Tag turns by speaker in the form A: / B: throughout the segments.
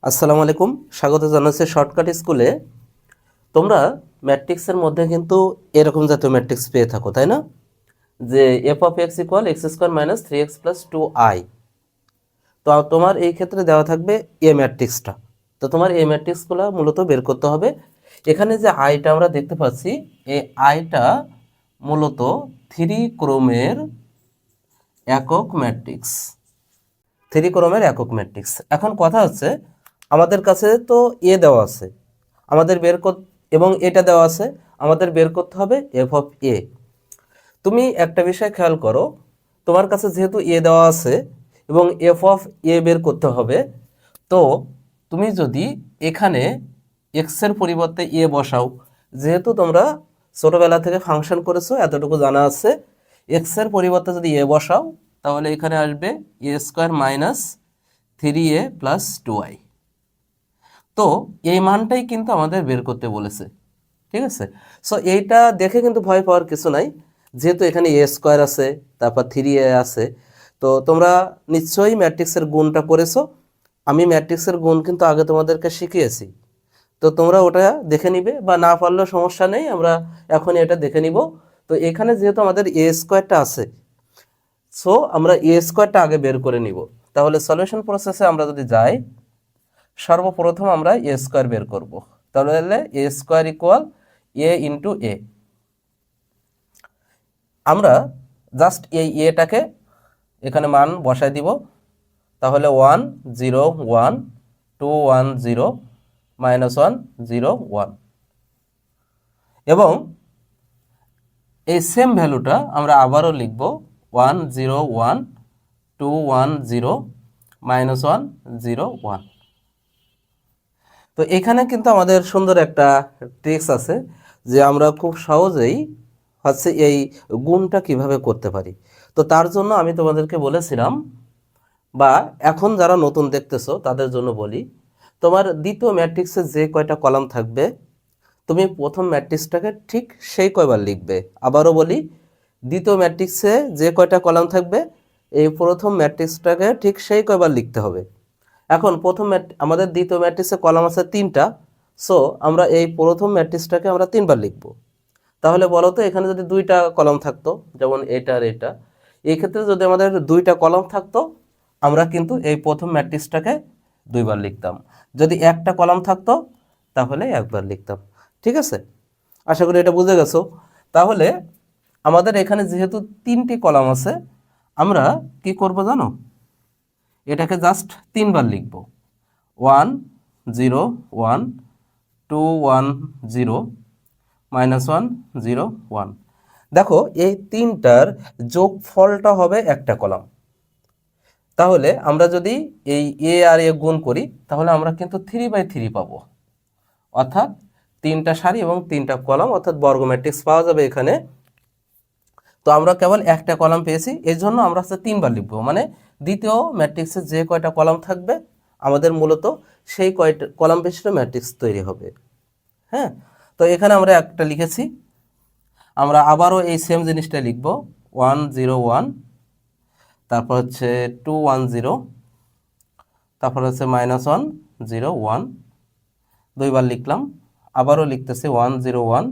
A: আসসালামু আলাইকুম, স্বাগত জানাচ্ছি শর্টকাট স্কুলে। তোমরা ম্যাট্রিক্সের মধ্যে কিন্তু এরকম জাতীয় ম্যাট্রিক্স পেয়ে থাকো, তাই না? যে F of x equal x square minus 3x plus 2i। তো তোমার এই ক্ষেত্রে দেওয়া থাকবে এ ম্যাট্রিক্সটা। তো তোমার এই ম্যাট্রিক্সগুলো মূলত বের করতে হবে। এখানে যে আইটা আমরা দেখতে পাচ্ছি, এই আইটা মূলত 3 ক্রমের একক ম্যাট্রিক্স। 3 ক্রমের একক ম্যাট্রিক্স। এখন কথা হচ্ছে, আমাদের কাছে তো এ দেওয়া আছে, আমাদের এবং এটা দেওয়া আছে, আমাদের বের করতে হবে এফ অফ এ। তুমি একটা বিষয় খেয়াল করো, তোমার কাছে যেহেতু এ দেওয়া আছে এবং এফ অফ এ বের করতে হবে, তো তুমি যদি এখানে এক্সের পরিবর্তে এ বসাও, যেহেতু তোমরা ছোটোবেলা থেকে ফাংশন করেছো, এতটুকু জানা আছে, এক্সের পরিবর্তে যদি এ বসাও তাহলে এখানে আসবে এ square minus 3a plus 2i। তো এই মানটাই কিন্তু আমাদের বের করতে বলেছে, ঠিক আছে? সো এইটা দেখে কিন্তু ভয় পাওয়ার কিছু নাই, যেহেতু এখানে এ স্কোয়ার আছে, তারপর 3a আছে। তো তোমরা নিশ্চয়ই ম্যাট্রিক্সের গুণটা করেছো। আমি ম্যাট্রিক্সের গুণ কিন্তু আগে তোমাদেরকে শিখিয়েছি, তো তোমরা ওটা দেখে নিবে, বা না পারলেও সমস্যা নেই, আমরা এখন এটা দেখে নিব। তো এখানে যেহেতু আমাদের এ স্কোয়ারটা আছে, সো আমরা এ স্কোয়ারটা আগে বের করে নিব। তাহলে সলিউশন প্রসেসে আমরা যদি যাই, সর্বপ্রথম আমরা এ স্কোয়ার বের করব। তাহলে এ স্কোয়ার ইকুয়াল এ ইন্টু এ। আমরা জাস্ট এই এটাকে এখানে মান বসাই দিব। তাহলে 1 0 1 2 1 0 মাইনাস 1 0 1, এবং এই সেম ভ্যালুটা আমরা আবারও লিখব 1 0 1 2 1 0 মাইনাস 1 0 1। তো এখানে কিন্তু আমাদের সুন্দর একটা ট্রিক্স আছে, যে আমরা খুব সহজেই হচ্ছে এই গুণটা কিভাবে করতে পারি। তো তার জন্য আমি তোমাদেরকে বলেছিলাম, বা এখন যারা নতুন দেখতেছো তাদের জন্য বলি, তোমার দ্বিতীয় ম্যাট্রিক্সে যে কয়টা কলাম থাকবে, তুমি প্রথম ম্যাট্রিক্সটাকে ঠিক সেই কয়বার লিখবে। আবারও বলি, দ্বিতীয় ম্যাট্রিক্সে যে কয়টা কলাম থাকবে, এই প্রথম ম্যাট্রিক্সটাকে ঠিক সেই কয়বার লিখতে হবে। এখন আমাদের দ্বিতীয় ম্যাট্রিক্সে কলাম আছে 3টা, সো আমরা এই প্রথম ম্যাট্রিক্সটাকে আমরা 3বার লিখব। তাহলে বলো তো, এখানে যদি 2টা কলাম থাকতো, যেমন এটা আর এটা, এই ক্ষেত্রে যদি আমাদের 2টা কলাম থাকতো, আমরা কিন্তু এই প্রথম ম্যাট্রিক্সটাকে 2বার লিখতাম। যদি একটা কলাম থাকতো তাহলে একবার লিখতাম। ঠিক আছে, আশা করি এটা বুঝে গেছো। তাহলে আমাদের এখানে যেহেতু 3টি কলাম আছে, আমরা কি করব জানো, এটাকে জাস্ট 3বার লিখব। 1 0 1 2 1 0 মাইনাস 1 0 1। দেখো, এই 3টার যোগফলটা হবে একটা কলাম। তাহলে আমরা যদি এই এ আর এ গুণ করি, তাহলে আমরা কিন্তু 3/3 পাবো, অর্থাৎ 3টা সারি এবং 3টা কলাম, অর্থাৎ বর্গ ম্যাট্রিক্স পাওয়া যাবে এখানে। তো আমরা কেবল একটা কলাম পেয়েছি, এই জন্য আমরা 3বার লিখবো। মানে দ্বিতীয় ম্যাট্রিক্সে যে কয়টা কলাম থাকবে, আমাদের মূলত সেই কয়টা কলাম বিশিষ্ট ম্যাট্রিক্স তৈরি হবে। হ্যাঁ, তো এখানে আমরা একটা লিখেছি। আমরা আবারও এই সেম জিনিসটা লিখব, 1 0 1, তারপর হচ্ছে 2 1 0, তারপর হচ্ছে মাইনাস 1 0 1, 2বার লিখলাম। আবারও লিখতেছি 1 0 1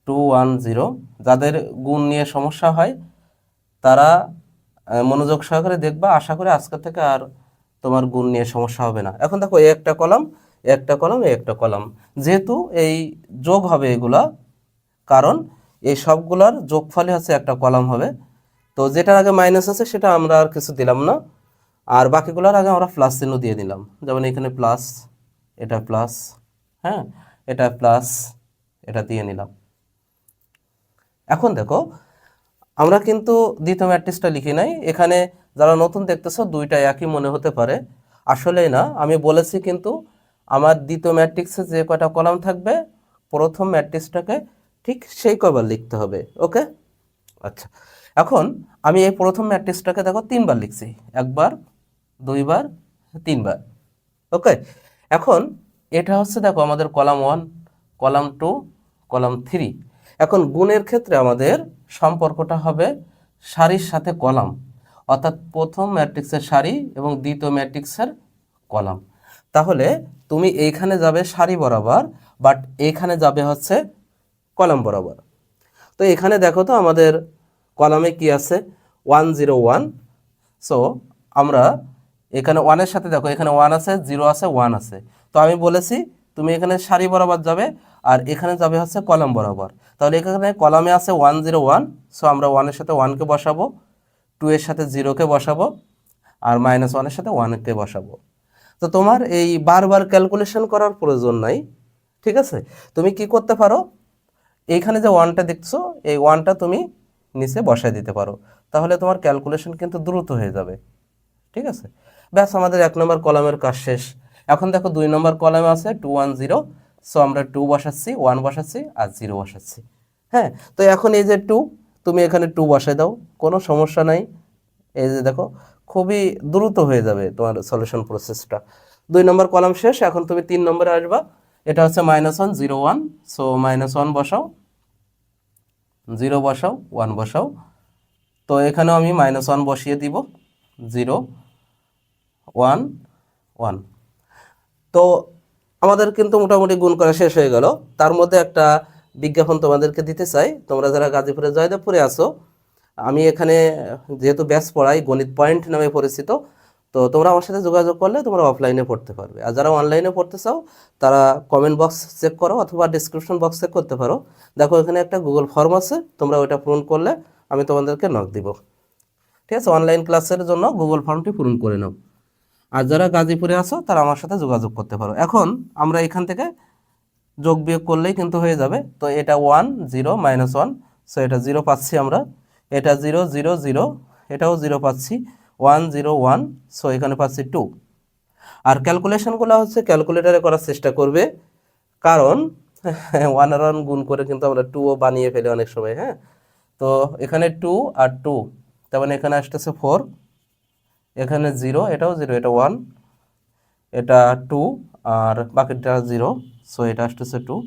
A: 2 1 0। যাদের গুণ নিয়ে সমস্যা হয় তারা মনোযোগ সহকারে দেখবা, আশা করি আজকে থেকে আর তোমার গুণ নিয়ে সমস্যা হবে না। এখন দেখো, এই একটা কলাম, একটা কলাম, এই একটা কলাম, যেহেতু এই যোগ হবে এগুলা, কারণ এই সবগুলার যোগফলে হচ্ছে একটা কলাম হবে। তো যেটার আগে মাইনাস আছে সেটা আমরা আর কিছু দিলাম না, আর বাকিগুলোর আগে আমরা প্লাস চিহ্ন দিয়ে দিলাম। যেমন এখানে প্লাস, এটা প্লাস, হ্যাঁ, এটা প্লাস, এটা দিয়ে নিলাম। এখন দেখো, আমরা কিন্তু দ্বিতীয় ম্যাট্রিক্সটা লিখি নাই। এখানে যারা নতুন দেখতেছো, 2টা একই মনে হতে পারে, আসলেই না। আমি বলেছি কিন্তু আমার দ্বিতীয় ম্যাট্রিক্সে যে কয়টা কলাম থাকবে, প্রথম ম্যাট্রিক্সটাকে ঠিক সেই কয়বার লিখতে হবে। ওকে, আচ্ছা। এখন আমি এই প্রথম ম্যাট্রিক্সটাকে দেখো 3বার লিখছি, একবার, 2বার, 3বার। ওকে, এখন এটা হচ্ছে দেখো আমাদের কলাম 1, কলাম 2, কলাম 3। এখন গুণের ক্ষেত্রে আমাদের সম্পর্কটা হবে সারির সাথে কলাম, অর্থাৎ প্রথম ম্যাট্রিক্সের সারি এবং দ্বিতীয় ম্যাট্রিক্সের কলাম। তাহলে তুমি এইখানে যাবে সারি বরাবর, বাট এইখানে যাবে হচ্ছে কলাম বরাবর। তো এখানে দেখো তো আমাদের কলামে কি আছে 101। সো আমরা এখানে 1-এর সাথে দেখো এখানে 1 আছে, 0 আছে, 1 আছে। তো আমি বলেছি তুমি এখানে সারি বরাবর যাবে আর এখানে যাবে হচ্ছে কলাম বরাবর। তাহলে এখানে কলামে আছে 101। সো আমরা 1-এর সাথে 1কে বসাবো, 2-এর সাথে 0কে বসাবো, আর -1-এর সাথে 1কে বসাবো। তো তোমার এই বারবার ক্যালকুলেশন করার প্রয়োজন নাই, ঠিক আছে। তুমি কি করতে পারো, এইখানে যে 1টা দেখছো এই 1টা তুমি নিচে বসায় দিতে পারো, তাহলে তোমার ক্যালকুলেশন কিন্তু দ্রুত হয়ে যাবে, ঠিক আছে। ব্যাস আমাদের 1 নম্বর কলামের কাজ শেষ। এখন দেখো 2 নম্বর কলামে আছে 210। সো আমরা 2 বসাচ্ছি, 1 বসাচ্ছি আর 0 বসাচ্ছি। হ্যাঁ, তো এখন এই যে 2, তুমি এখানে 2 বসায় দাও, কোনো সমস্যা নাই। এই যে দেখো খুবই দ্রুত হয়ে যাবে তোমার সলিউশন প্রসেসটা। 2 নম্বর কলাম শেষ। এখন তুমি 3 নম্বরে আসবা। এটা হচ্ছে -1 0 1। সো -1 বসাও, 0 বসাও, 1 বসাও। তো এখানেও আমি -1 বসিয়ে দিব, 0 1 1। তো আমাদের কিন্তু মোটামুটি গুণ করা শেষ হয়ে গেল। তার মধ্যে একটা বিজ্ঞাপন তোমাদেরকে দিতে চাই। তোমরা যারা গাজীপুরে জয়দেবপুরে আছো, আমি এখানে যেহেতু ব্যাচ পড়াই, গণিত পয়েন্ট নামে পরিচিত, তো তোমরা আমার সাথে যোগাযোগ করলে তোমরা অফলাইনে পড়তে পারবে। আর যারা অনলাইনে পড়তে চাও তারা কমেন্ট বক্স চেক করো অথবা ডিসক্রিপশন বক্স চেক করতে পারো। দেখো এখানে একটা গুগল ফর্ম আছে, তোমরা ওইটা পূরণ করলে আমি তোমাদেরকে নক দিব, ঠিক আছে। অনলাইন ক্লাসের জন্য গুগল ফর্মটি পূরণ করে নাও। আর যারা গাজীপুরে আছো তারা আমার সাথে যোগাযোগ করতে পারো। এখন আমরা এখান থেকে যোগ বিয়োগ করলেই কিন্তু হয়ে যাবে। তো এটা 1 0 -1, সো এটা 0 পাচ্ছি আমরা। এটা 0 0 0, এটাও 0 পাচ্ছি। 1 0 1, সো এখানে পাচ্ছি 2। আর ক্যালকুলেশনগুলো হচ্ছে ক্যালকুলেটারে করার চেষ্টা করবে, কারণ 1 আর 1 গুণ করে কিন্তু আমরা 2ও বানিয়ে ফেলি অনেক সময়। হ্যাঁ, তো এখানে 2 আর 2, তার মানে এখানে আসতেছে 4, এখানে 0, এটাও 0, এটা 1, এটা 2 আর বাকিটা 0, সো এটা আসতেছে 2।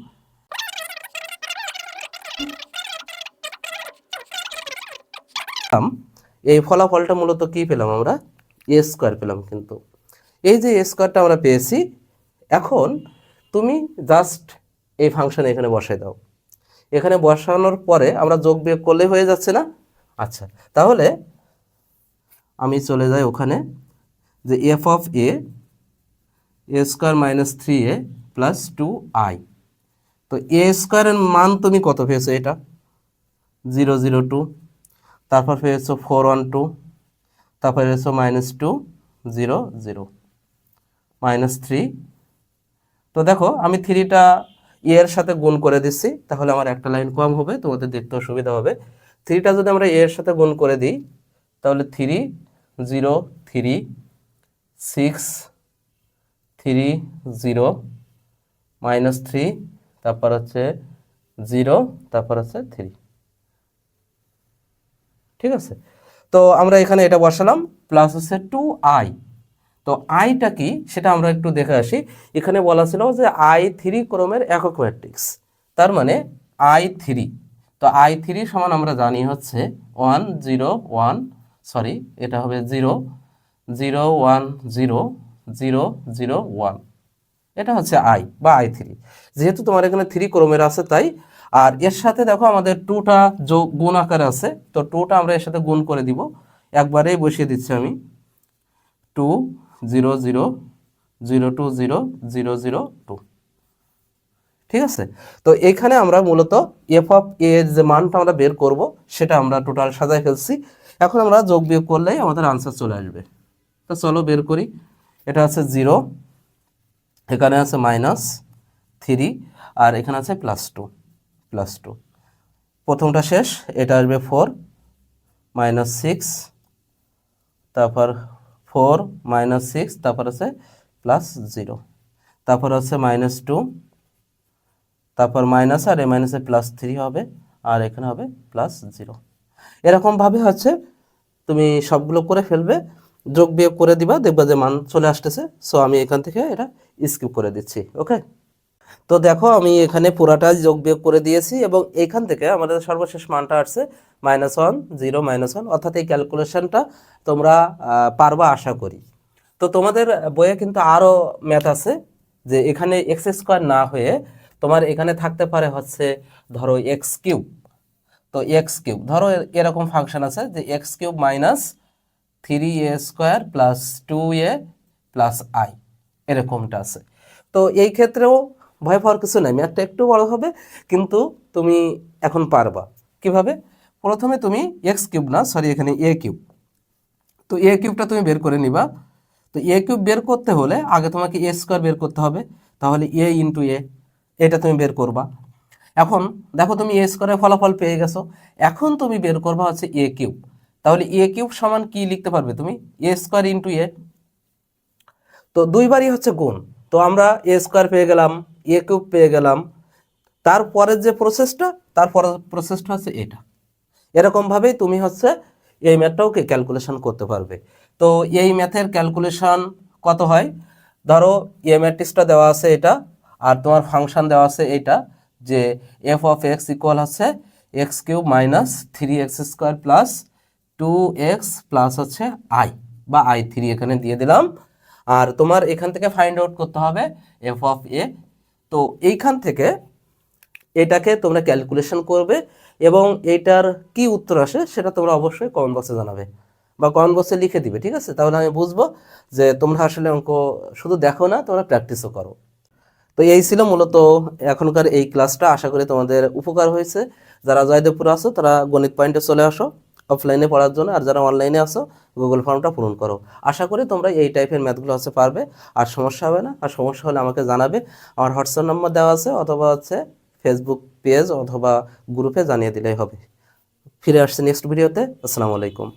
A: এই ফলাফলটা মূলত কি পেলাম আমরা, এ স্কোয়ার পেলাম। কিন্তু এই যে এ স্কোয়ারটা আমরা পেয়েছি, এখন তুমি জাস্ট এই ফাংশনে এখানে বসাই দাও। এখানে বসানোর পরে আমরা যোগ বিয়োগ করলে হয়ে যাচ্ছে না। আচ্ছা, তাহলে আমি চলে যাই ওখানে, যে F of A square -3a + 2i। তো এ স্কোয়ারের মান তুমি কত পেয়েছো, এটা 0 0 2, তারপর পেয়েছো 4 1 2, তারপর পেয়েছো -2 0 0 -3। তো দেখো আমি 3টা এর সাথে গুণ করে দিচ্ছি, তাহলে আমার একটা লাইন কম হবে, তোমাদের দেখতেও সুবিধা হবে। 3টা যদি আমরা এর সাথে গুণ করে দিই, তাহলে 3 0 3 6 3 0 -3, তারপর হচ্ছে 0, তারপর হচ্ছে 3, ঠিক আছে। তো আমরা এখানে এটা বসালাম, প্লাস হচ্ছে 2i। তো আইটা কি সেটা আমরা একটু দেখে আসি। এখানে বলা ছিল যে i3 ক্রমের একক ম্যাট্রিক্স, তার মানে i3। তো i3 সমান আমরা জানি হচ্ছে 1 0 1, সরি এটা হবে 0 0 1 0 0 0 1, এটা হচ্ছে i বা i3। যেহেতু তোমার এখানে 3 ক্রমের আছে তাই। আর এর সাথে দেখো আমাদের 2টা যোগ গুণ আকারে আছে, তো 2টা আমরা এর সাথে গুণ করে দিব। একবারেই বসিয়ে দিচ্ছি আমি, 2 0 0 0 2 0 0 0 2, ঠিক আছে। তো এখানে আমরা মূলত এফ অফ এ এর যে মানটা আমরা বের করব সেটা আমরা টোটাল সাজায় ফেলছি। এখন আমরা যোগ বিয়োগ করলেই আমাদের আনসার চলে আসবে। তো চলো বের করি। এটা আছে 0, এখানে আছে -3 আর এখানে আছে +2। প্রথমটা শেষ, এটা আসবে 4 -6, তারপর 4 -6, তারপর আছে +0, তারপর হচ্ছে -2, তারপর মাইনাস আর এ মাইনাসে +3 হবে, আর এখানে হবে +0। এরকমভাবে হচ্ছে তুমি সবগুলো করে ফেলবে, যোগ বিয়োগ করে দিবা, দেখবা যে মান চলে আসতেছে। সো আমি এখান থেকে এটা স্কিপ করে দিচ্ছি, ওকে। তো দেখো আমি এখানে পুরাটা যোগ বিয়োগ করে দিয়েছি এবং এখান থেকে আমাদের সর্বশেষ মানটা আসছে -1 0 -1, অর্থাৎ এই ক্যালকুলেশনটা তোমরা পারবা আশা করি। তো তোমাদের বইয়ে কিন্তু আরও ম্যাথ আছে, যে এখানে এক্স স্কোয়ার না হয়ে তোমার এখানে থাকতে পারে হচ্ছে ধরো এক্স কিউব। তো এক্স কিউব ধরো এরকম ফাংশন আছে যে x cube minus 3a square plus 2a plus I, এরকমটা আছে। তো এই ক্ষেত্রেও ভয় পাওয়ার কিছু নাই, ম্যাথটা একটু বড় হবে কিন্তু তুমি এখন পারবা। কিভাবে? প্রথমে তুমি এক্স কিউব না, সরি, এখানে এ কিউব। তো এ কিউবটা তুমি বের করে নিবা। তো এ কিউব বের করতে হলে আগে তোমাকে এ স্কোয়ার বের করতে হবে, তাহলে এ ইন্টু এ, এটা তুমি বের করবা। এখন দেখো তুমি এ স্কোয়ারের ফলাফল পেয়ে গেছো, এখন তুমি বের করবা হচ্ছে এ কিউব। তাহলে এ কিউব সমান কি লিখতে পারবে তুমি? এ স্কোয়ার ইন্টু এ। তো দুইবারই হচ্ছে গুণ। তো আমরা এ স্কোয়ার পেয়ে গেলাম, এ কিউব পেয়ে গেলাম, তারপরের যে প্রসেসটা, তারপরের প্রসেসটা হচ্ছে এটা। এরকমভাবেই তুমি হচ্ছে এই ম্যাথটাও ক্যালকুলেশন করতে পারবে। তো এই ম্যাথের ক্যালকুলেশন কত হয়? ধরো এ ম্যাট্রিক্সটা দেওয়া আছে এটা, আর তোমার ফাংশন দেওয়া আছে এইটা, যে এফ অফ এক্স ইকুয়াল হচ্ছে x cube minus 3x square plus 2x plus হচ্ছে আই বা i3 এখানে দিয়ে দিলাম। আর তোমার এখান থেকে ফাইন্ড আউট করতে হবে এফ অফ এ। তো এইখান থেকে এটাকে তোমরা ক্যালকুলেশন করবে এবং এইটার কি উত্তর আসে সেটা তোমরা অবশ্যই কমেন্ট বক্সে জানাবে বা কমেন্ট বক্সে লিখে দিবে, ঠিক আছে? তাহলে আমি বুঝবো যে তোমরা আসলে অঙ্ক শুধু দেখো না, তোমরা প্র্যাকটিসও করো। তো এই ছিল মূলত এখনকার এই ক্লাসটা, আশা করি তোমাদের উপকার হয়েছে। যারা জয়দেবপুর আসো তারা গণিত পয়েন্টে চলে আসো অফলাইনে পড়ার জন্য, আর যারা অনলাইনে আসো গুগল ফর্মটা পূরণ করো। আশা করি তোমরা এই টাইপের ম্যাথগুলো হচ্ছে পারবে, আর সমস্যা হবে না। আর সমস্যা হলে আমাকে জানাবে, আমার হোয়াটসঅ্যাপ নাম্বার দেওয়া আছে, অথবা হচ্ছে ফেসবুক পেজ অথবা গ্রুপে জানিয়ে দিলেই হবে। ফিরে আসছি নেক্সট ভিডিওতে। আসসালামু আলাইকুম।